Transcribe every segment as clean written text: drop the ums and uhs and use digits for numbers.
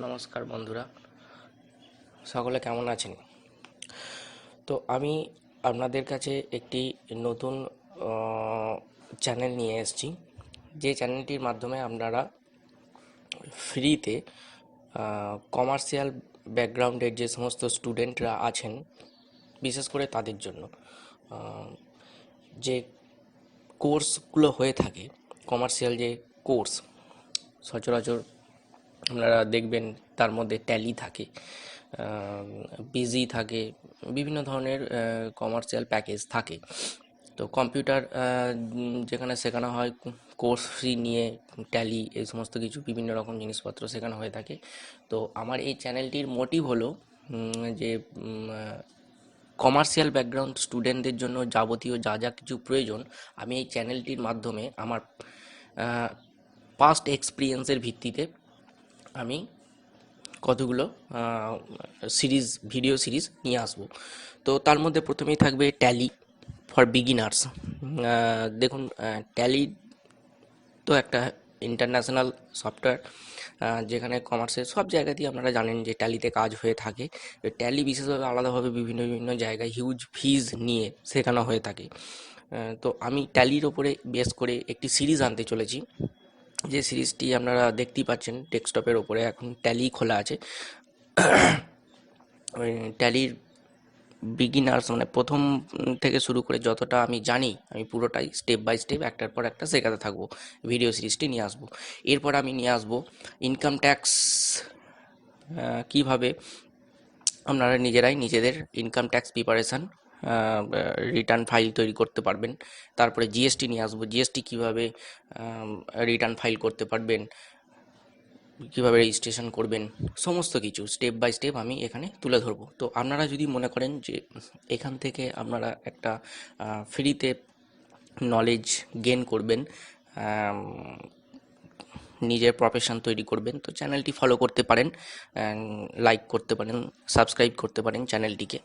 নমস্কার বন্ধুরা, সকলে কেমন আছেন? তো আমি আপনাদের কাছে একটি নতুন চ্যানেল নিয়ে এসেছি, যে চ্যানেলটির মাধ্যমে আপনারা ফ্রিতে কমার্শিয়াল ব্যাকগ্রাউন্ডের যে সমস্ত স্টুডেন্টরা আছেন, বিশেষ করে তাদের জন্য যে কোর্সগুলো হয়ে থাকে, কমার্শিয়াল যে কোর্স সচরাচর আপনারা দেখবেন তার মধ্যে ট্যালি থাকে, বিজি থাকে, বিভিন্ন ধরনের কমার্শিয়াল প্যাকেজ থাকে। তো কম্পিউটার যেখানে শেখানো হয় কোর্স ফি নিয়ে, ট্যালি এই সমস্ত কিছু বিভিন্ন রকম জিনিসপত্র শেখানো হয়ে থাকে। তো আমার এই চ্যানেলটির মোটিভ হলো যে কমার্শিয়াল ব্যাকগ্রাউন্ড স্টুডেন্টদের জন্য যাবতীয় যা যা কিছু প্রয়োজন আমি এই চ্যানেলটির মাধ্যমে আমার পাস্ট এক্সপিরিয়েন্সের ভিত্তিতে আমি কতগুলো ভিডিও সিরিজ নিয়ে আসবো। তো তার মধ্যে প্রথমেই থাকবে ট্যালি ফর বিগিনার্স। দেখুন, ট্যালি তো একটা ইন্টারন্যাশনাল সফটওয়্যার, যেখানে কমার্সের সব জায়গাতেই আপনারা জানেন যে ট্যালিতে কাজ হয়ে থাকে। ট্যালি বিশেষভাবে আলাদাভাবে বিভিন্ন বিভিন্ন জায়গায় হিউজ ফিজ নিয়ে শেখানো হয়ে থাকে। তো আমি ট্যালির ওপরে বেস করে একটি সিরিজ আনতে চলেছি, যে সিরিজটি আপনারা দেখতেই পাচ্ছেন ডেস্কটপের ওপরে এখন ট্যালি খোলা আছে। ট্যালির বিগিনার্স মানে প্রথম থেকে শুরু করে যতটা আমি জানি আমি পুরোটাই স্টেপ বাই স্টেপ একটার পর একটা শেখাতে থাকবো, ভিডিও সিরিজটি নিয়ে আসবো। এরপর আমি নিয়ে আসবো ইনকাম ট্যাক্স, কীভাবে আপনারা নিজেরাই নিজেদের income tax preparation return file তৈরি করতে পারবেন। তারপরে জিএসটি নিয়ে আসবো, জিএসটি কীভাবে রিটার্ন ফাইল করতে পারবেন, কীভাবে রেজিস্ট্রেশন করবেন, সমস্ত কিছু স্টেপ বাই স্টেপ আমি এখানে তুলে ধরবো। তো আপনারা যদি মনে করেন যে এখান থেকে আপনারা একটা ফ্রিতে নলেজ গেন করবেন, নিজের প্রফেশন তৈরি করবেন, তো চ্যানেলটি ফলো করতে পারেন, লাইক করতে পারেন, সাবস্ক্রাইব করতে পারেন চ্যানেলটিকে।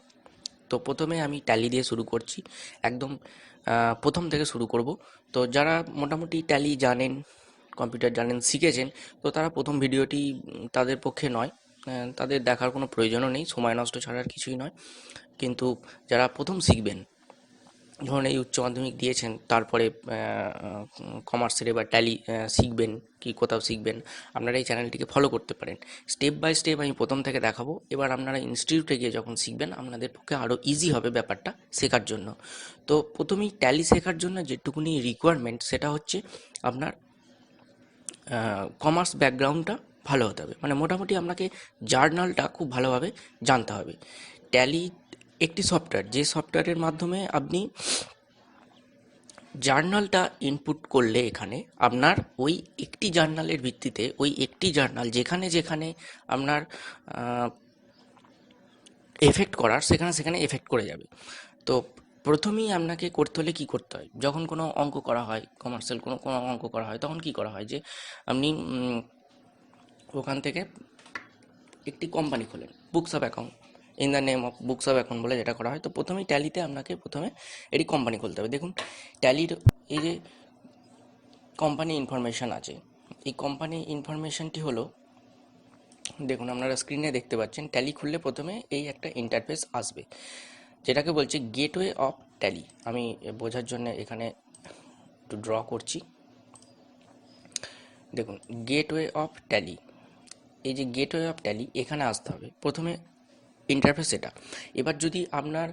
তো প্রথমে আমি ট্যালি দিয়ে শুরু করছি, একদম প্রথম থেকে শুরু করব। তো যারা মোটামুটি ট্যালি জানেন, কম্পিউটার জানেন, শিখেছেন, তো তারা প্রথম ভিডিওটি তাদের পক্ষে নয়, তাদের দেখার কোনো প্রয়োজনও নেই, সময় নষ্ট ছাড়ার কিছুই নয়। কিন্তু যারা প্রথম শিখবেন, ধরুন এই উচ্চ মাধ্যমিক দিয়েছেন, তারপরে কমার্সের এবার ট্যালি শিখবেন কি কোথাও শিখবেন, আপনারা এই চ্যানেলটিকে ফলো করতে পারেন। স্টেপ বাই স্টেপ আমি প্রথম থেকে দেখাবো। এবার আপনারা ইনস্টিটিউটে গিয়ে যখন শিখবেন আপনাদের পক্ষে আরও ইজি হবে ব্যাপারটা শেখার জন্য। তো প্রথমেই ট্যালি শেখার জন্য যেটুকুনি রিকোয়ারমেন্ট সেটা হচ্ছে আপনার কমার্স ব্যাকগ্রাউন্ডটা ভালো হতে হবে, মানে মোটামুটি আপনাকে জার্নালটা খুব ভালোভাবে জানতে হবে। ট্যালি একটি সফটওয়্যার, যে সফটওয়্যারের মাধ্যমে আপনি জার্নালটা ইনপুট করলে এখানে আপনার ওই একটি জার্নালের ভিত্তিতে, ওই একটি জার্নাল যেখানে যেখানে আপনার এফেক্ট করার সেখানে সেখানে এফেক্ট করে যাবে। তো প্রথমেই আপনাকে করতে হলে কী করতে হয়, যখন কোনো অঙ্ক করা হয়, কমার্শিয়াল কোনো কোনো অঙ্ক করা হয়, তখন কী করা হয় যে আপনি ওখান থেকে একটি কোম্পানি খোলেন, books of account, in the name of books of account বলে যেটা করা হয়। তো প্রথমেই ট্যালিতে আপনাকে প্রথমে এটি কোম্পানি খুলতে হবে। দেখুন ট্যালির এই যে কোম্পানি ইনফরমেশান আছে, এই কোম্পানি ইনফরমেশানটি হলো, দেখুন আপনারা স্ক্রিনে দেখতে পাচ্ছেন, ট্যালি খুললে প্রথমে এই একটা ইন্টারফেস আসবে, যেটাকে বলছে গেটওয়ে অফ ট্যালি। আমি বোঝার জন্য এখানে একটু ড্র করছি। দেখুন গেটওয়ে অফ ট্যালি, এই যে গেটওয়ে অফ ট্যালি, এখানে আসতে হবে প্রথমে, ইন্টারফেস এটা। এবার যদি আপনার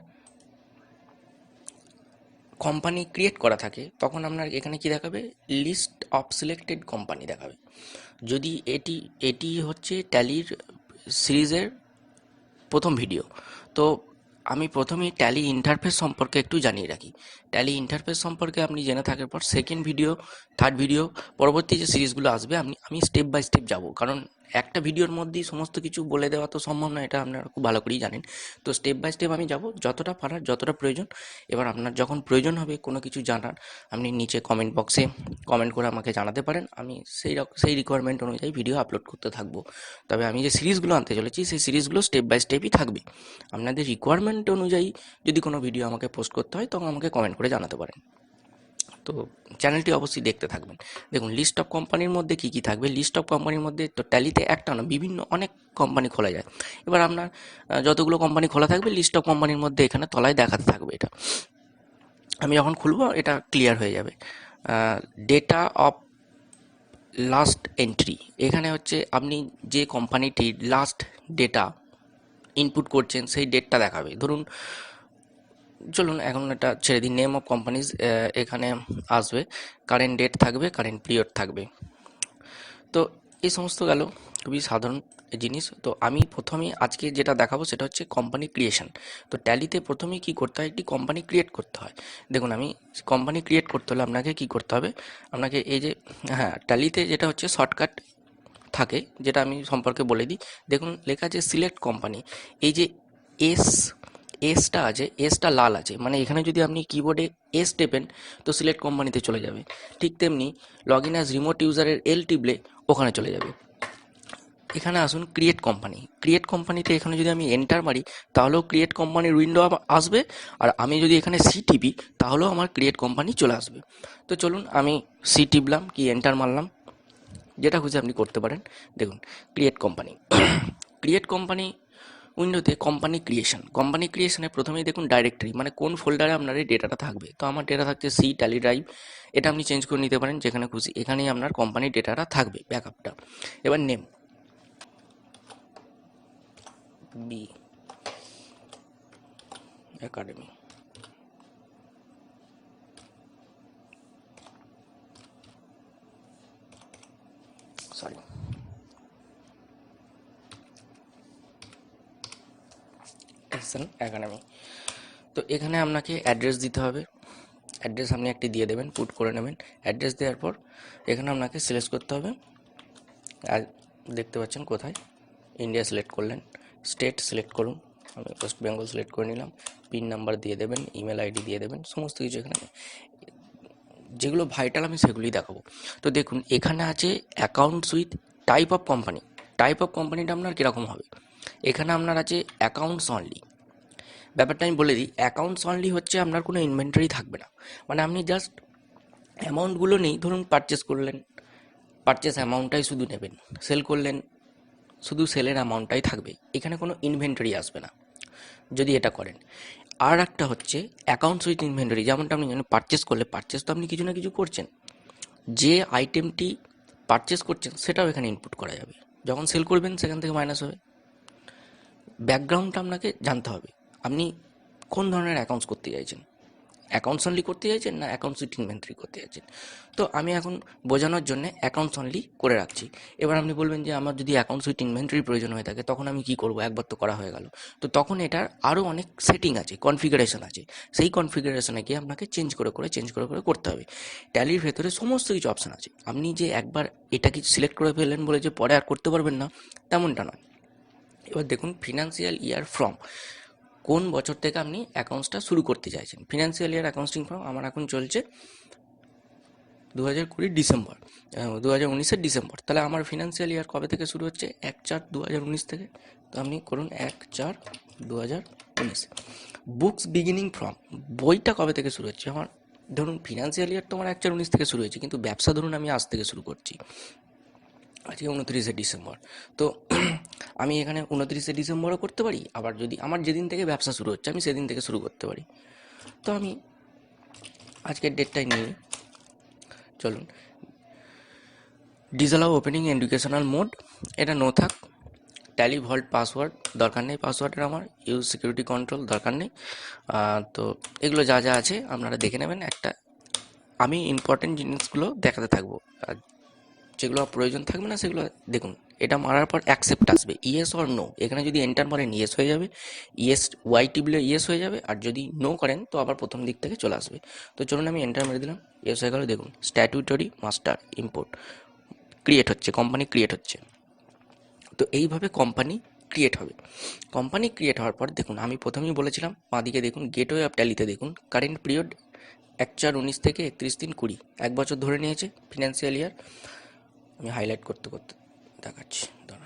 কোম্পানি ক্রিয়েট করা থাকে তখন আপনার এখানে কি দেখাবে, লিস্ট অফ সিলেক্টেড কোম্পানি দেখাবে। যদি এটি হচ্ছে ট্যালির সিরিজের প্রথম ভিডিও, তো আমি প্রথমেই ট্যালি ইন্টারফেস সম্পর্কে একটু জানিয়ে রাখি। ট্যালি ইন্টারফেস সম্পর্কে আপনি জেনে থাকার পর সেকেন্ড ভিডিও, থার্ড ভিডিও, পরবর্তী যে সিরিজগুলো আসবে আমি স্টেপ বাই স্টেপ যাব, কারণ একটা ভিডিওর মধ্যেই সমস্ত কিছু বলে দেওয়া তো সম্ভব নয়, এটা আপনারা খুব ভালো করেই জানেন। তো স্টেপ বাই স্টেপ আমি যাব, যতটা পারার যতটা প্রয়োজন। এবার আপনার যখন প্রয়োজন হবে কোনো কিছু জানার, আপনি নিচে কমেন্ট বক্সে কমেন্ট করে আমাকে জানাতে পারেন, আমি সেই রিকোয়ারমেন্ট অনুযায়ী ভিডিও আপলোড করতে থাকবো। তবে আমি যে সিরিজগুলো আনতে চলেছি সেই সিরিজগুলো স্টেপ বাই স্টেপই থাকবে। আপনাদের রিকোয়ারমেন্ট অনুযায়ী যদি কোনো ভিডিও আমাকে পোস্ট করতে হয় তখন আমাকে কমেন্ট করে জানাতে পারেন। তো চ্যানেলটি অবশ্যই দেখতে থাকবেন। দেখুন লিস্ট অফ কোম্পানির মধ্যে কী কী থাকবে, লিস্ট অফ কোম্পানির মধ্যে তো ট্যালিতে একটা না বিভিন্ন অনেক কোম্পানি খোলা যায়। এবার আপনার যতগুলো কোম্পানি খোলা থাকবে লিস্ট অফ কোম্পানির মধ্যে এখানে তলায় দেখাতে থাকবে। এটা আমি যখন খুলবো এটা ক্লিয়ার হয়ে যাবে। ডেটা অফ লাস্ট এন্ট্রি, এখানে হচ্ছে আপনি যে কোম্পানিটির লাস্ট ডেটা ইনপুট করছেন সেই ডেটটা দেখাবে। ধরুন চলুন এখন এটা ছেড়ে দিই, নেম অফ কোম্পানিজ এখানে আসবে, কারেন্ট ডেট থাকবে, কারেন্ট পিরিয়ড থাকবে। তো এই সমস্ত গেল খুবই সাধারণ জিনিস। তো আমি প্রথমে আজকে যেটা দেখাবো সেটা হচ্ছে কোম্পানি ক্রিয়েশন। তো ট্যালিতে প্রথমেই কী করতে হয়, একটি কোম্পানি ক্রিয়েট করতে হয়। দেখুন আমি কোম্পানি ক্রিয়েট করতে হলে আপনাকে কী করতে হবে, আপনাকে এই যে হ্যাঁ ট্যালিতে যেটা হচ্ছে শর্টকাট থাকে যেটা আমি সম্পর্কে বলে দিই। দেখুন লেখা আছে সিলেক্ট কোম্পানি, এই যে এস এসটা আছে, এসটা লাল আছে, মানে এখানে যদি আপনি কিবোর্ডে এস টেপেন তো সিলেক্ট কোম্পানিতে চলে যাবে। ঠিক তেমনি লগ ইন অ্যাজ রিমোট ইউজারের এল টিপলে ওখানে চলে যাবে। এখানে আসুন ক্রিয়েট কোম্পানি, ক্রিয়েট কোম্পানিতে এখানে যদি আমি এন্টার মারি তাহলেও ক্রিয়েট কোম্পানির উইন্ডো আসবে, আর আমি যদি এখানে সি টিপি তাহলেও আমার ক্রিয়েট কোম্পানি চলে আসবে। তো চলুন আমি সি টিপলাম কি এন্টার মারলাম, যেটা খুশি আপনি করতে পারেন। দেখুন ক্রিয়েট কোম্পানি, ক্রিয়েট কোম্পানি উইন্ডোতে কোম্পানি ক্রিয়েশনে প্রথমেই দেখুন ডাইরেক্টরি, মানে কোন ফোল্ডারে আপনার এই ডেটাটা থাকবে। তো আমার ডেটা থাকছে সি ট্যালি ড্রাইভ, এটা আপনি চেঞ্জ করে নিতে পারেন যেখানে খুশি, এখানেই আপনার কোম্পানির ডেটাটা থাকবে ব্যাকআপটা। এবার name B academy, sorry SN academy. তো এখানে আপনাকে অ্যাড্রেস দিতে হবে, অ্যাড্রেস আপনি একটি দিয়ে দেবেন, পুট করে নেবেন। অ্যাড্রেস দেওয়ার পর এখানে আপনাকে সিলেক্ট করতে হবে, আর দেখতে পাচ্ছেন কোথায় ইন্ডিয়া সিলেক্ট করলেন, স্টেট সিলেক্ট করুন, আমি ওয়েস্ট বেঙ্গল সিলেক্ট করে নিলাম, পিন নাম্বার দিয়ে দেবেন, ইমেল আইডি দিয়ে দেবেন, সমস্ত কিছু এখানে যেগুলো ভাইটাল আমি সেগুলোই দেখাবো। তো দেখুন এখানে আছে accounts with type of company, type of কোম্পানিটা আপনার কীরকম হবে, এখানে আপনার আছে অ্যাকাউন্টস অনলি। ব্যাপারটা আমি বলে দিই, অ্যাকাউন্টস অনলি হচ্ছে আপনার কোনো ইনভেন্টরি থাকবে না, মানে আপনি জাস্ট অ্যামাউন্টগুলো নেই, ধরুন পারচেস করলেন, পারচেস অ্যামাউন্টটাই শুধু নেবেন, সেল করলেন শুধু সেলের অ্যামাউন্টটাই থাকবে, এখানে কোনো ইনভেন্টরি আসবে না যদি এটা করেন। আর একটা হচ্ছে অ্যাকাউন্টস উইথ ইনভেন্টরি, যেমনটা আপনি জানেন পারচেস করলে, পারচেস তো আপনি কিছু না কিছু করছেন, যে আইটেমটি পারচেস করছেন সেটাও এখানে ইনপুট করা যাবে, যখন সেল করবেন সেখান থেকে মাইনাস হবে। ব্যাকগ্রাউন্ডটা আপনাকে জানতে হবে, আপনি কোন ধরনের অ্যাকাউন্টস করতে চাইছেন, অ্যাকাউন্টস অনলি করতে চাইছেন না অ্যাকাউন্টস উইথ ইনভেন্টরি করতে চাইছেন। তো আমি এখন বোঝানোর জন্য অ্যাকাউন্টস অনলি করে রাখছি। এবার আপনি বলবেন যে আমার যদি অ্যাকাউন্টস উইথ ইনভেন্টরি প্রয়োজন হয়ে থাকে তখন আমি কী করবো, একবার তো করা হয়ে গেল। তো তখন এটার আরও অনেক সেটিং আছে, কনফিগারেশন আছে, সেই কনফিগারেশনে গিয়ে আপনাকে চেঞ্জ করে করতে হবে। ট্যালির ভেতরে সমস্ত কিছু অপশান আছে, আপনি যে একবার এটা কিছু সিলেক্ট করে ফেললেন বলে যে পরে আর করতে পারবেন না তেমনটা নয়। এবার দেখুন ফিনান্সিয়াল ইয়ার ফ্রম, কোন বছর থেকে আপনি অ্যাকাউন্টসটা শুরু করতে চাইছেন। ফিনান্সিয়াল ইয়ার অ্যাকাউন্টিং ফর্ম আমার এখন চলছে 2020 ডিসেম্বর, 2019 ডিসেম্বর, তাহলে আমার ফিনান্সিয়াল ইয়ার কবে থেকে শুরু হচ্ছে, 1/4/2019 থেকে। তো আপনি করুন 1/4/2019। বুকস বিগিনিং ফ্রম, বইটা কবে থেকে শুরু হচ্ছে আমার, ধরুন ফিনান্সিয়াল ইয়ার তো আমার 1/4/19 থেকে শুরু হয়েছে, কিন্তু ব্যবসা ধরুন আমি আজ থেকে শুরু করছি, আজকে 29 ডিসেম্বর। তো আমি এখানে 29 ডিসেম্বরও করতে পারি, আবার যদি আমার যেদিন থেকে ব্যবসা শুরু হচ্ছে আমি সেদিন থেকে শুরু করতে পারি। তো আমি আজকের ডেটটাই নিই, চলুন ডিসঅ্যালাউ ওপেনিং এডুকেশনাল মোড, এটা নো থাক। ট্যালি ভল্ট পাসওয়ার্ড দরকার নেই, পাসওয়ার্ডের আমার ইউজ সিকিউরিটি কন্ট্রোল দরকার নেই। তো এগুলো যা যা আছে আপনারা দেখে নেবেন। একটা আমি ইম্পর্টেন্ট জিনিসগুলো দেখাতে থাকবো, আর যেগুলো প্রয়োজন থাকবে না সেগুলো দেখুন। এটা মারার পর অ্যাকসেপ্ট আসবে, ইয়েস অর নো, এখানে যদি এন্টার মারেন ইয়েস হয়ে যাবে, ইয়েস ওয়াই টিপলে ইয়েস হয়ে যাবে, আর যদি নো করেন তো আবার প্রথম দিক থেকে চলে আসবে। তো চলুন আমি এন্টার মেরে দিলাম, ইয়েস হয়ে গেল। দেখুন স্ট্যাটুটরি মাস্টার ইম্পোর্ট ক্রিয়েট হচ্ছে, কোম্পানি ক্রিয়েট হচ্ছে। তো এইভাবে কোম্পানি ক্রিয়েট হবে। কোম্পানি ক্রিয়েট হওয়ার পর দেখুন আমি প্রথমেই বলেছিলাম বাঁদিকে দেখুন গেটওয়ে অফ ট্যালিতে দেখুন কারেন্ট পিরিয়ড 1/4/19 থেকে 31/3, 1 বছর ধরে নিয়েছে ফিনান্সিয়াল ইয়ার। আমি হাইলাইট করতে করতে দেখাচ্ছি, ধরুন